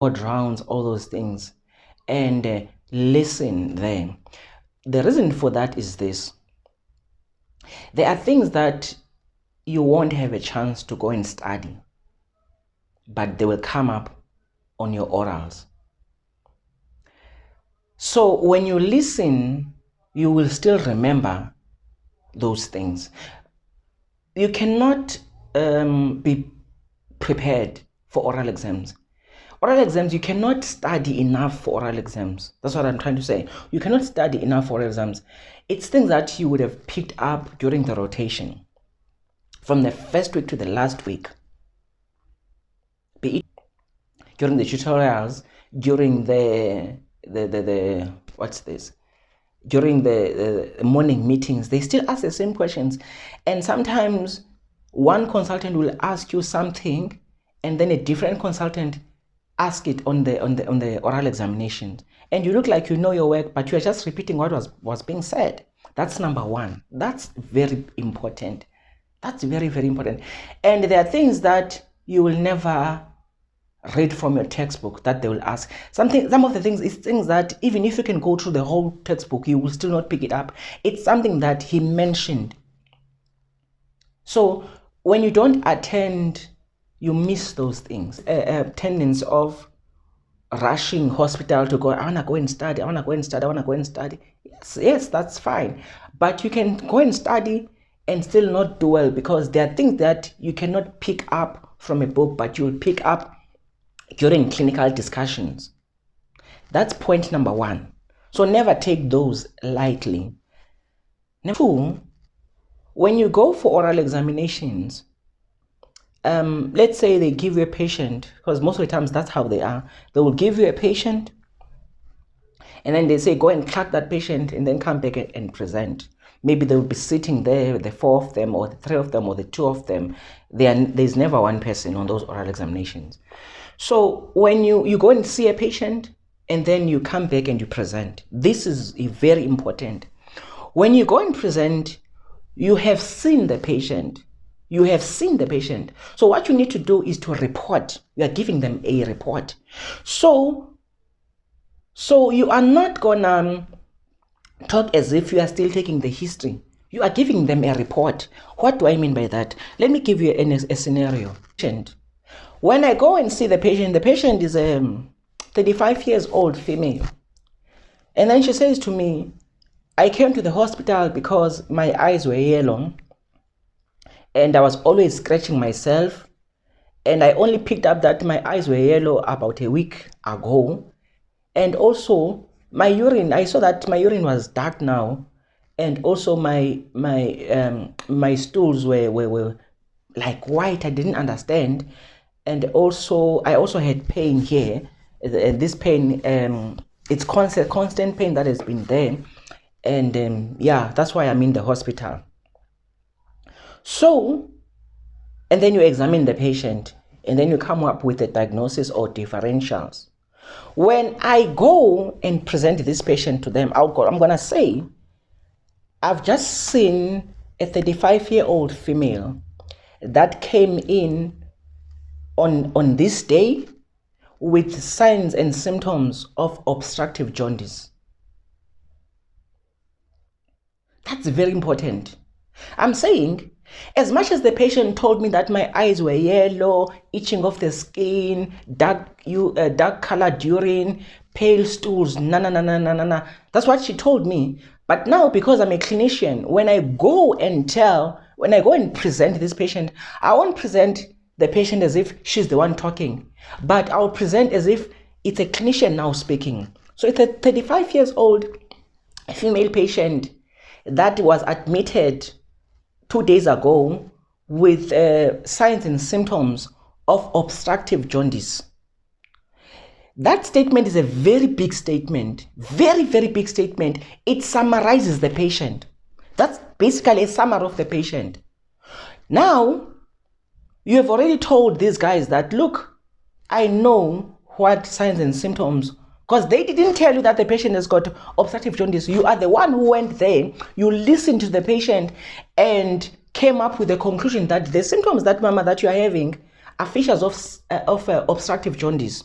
rounds, all those things, and listen there. The reason for that is this. There are things that you won't have a chance to go and study, but they will come up on your orals. So when you listen, you will still remember those things. You cannot be prepared for oral exams. Oral exams, you cannot study enough for oral exams. That's what I'm trying to say. You cannot study enough for oral exams. It's things that you would have picked up during the rotation, from the first week to the last week, be it during the tutorials, during during the morning meetings. They still ask the same questions, and sometimes one consultant will ask you something, and then a different consultant ask it on the oral examination, and you look like you know your work, but you are just repeating what was being said. That's number one. That's very important. That's very, very important. And there are things that you will never read from your textbook that they will ask. Some of the things is things that even if you can go through the whole textbook, you will still not pick it up. It's something that he mentioned. So when you don't attend, you miss those things. Tendency of rushing hospital to go, I want to go and study, I want to go and study, I want to go and study. Yes, that's fine. But you can go and study and still not do well, because there are things that you cannot pick up from a book, but you'll pick up during clinical discussions. That's point number one. So never take those lightly. Number two, when you go for oral examinations, let's say they give you a patient, because most of the times that's how they are. They will give you a patient, and then they say, go and track that patient and then come back and present. Maybe they will be sitting there, the four of them, or the three of them, or the two of them. There's never one person on those oral examinations. So when you go and see a patient, and then you come back and you present, this is very important. When you go and present, you have seen the patient. You have seen the patient. So what you need to do is to report. You are giving them a report. So you are not gonna talk as if you are still taking the history. You are giving them a report. What do I mean by that? Let me give you a scenario. When I go and see the patient is a 35 years old female. And then she says to me, I came to the hospital because my eyes were yellow, and I was always scratching myself, and I only picked up that my eyes were yellow about a week ago. And also my urine, I saw that my urine was dark now, and also my stools were like white. I didn't understand. And also I also had pain here. This pain, it's constant pain that has been there, and yeah, that's why I'm in the hospital. So, and then you examine the patient, and then you come up with a diagnosis or differentials. When I go and present this patient to them, I'm going to say, I've just seen a 35-year-old female that came in on this day with signs and symptoms of obstructive jaundice. That's very important. I'm saying, as much as the patient told me that my eyes were yellow, itching of the skin, dark colored urine, pale stools, that's what she told me. But now, because I'm a clinician, when I go and present this patient, I won't present the patient as if she's the one talking, but I'll present as if it's a clinician now speaking. So it's a 35 years old female patient that was admitted 2 days ago with signs and symptoms of obstructive jaundice. That statement is a very big statement, very, very big statement. It summarizes the patient. That's basically a summary of the patient. Now, you have already told these guys that, look, I know what signs and symptoms, because they didn't tell you that the patient has got obstructive jaundice. You are the one who went there, you listened to the patient and came up with the conclusion that the symptoms that, mama, that you are having are features of obstructive jaundice.